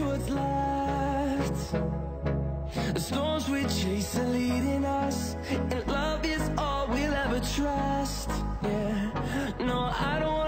what's left. The storms we chase are leading us, and love is all we'll ever trust. Yeah, no, I don't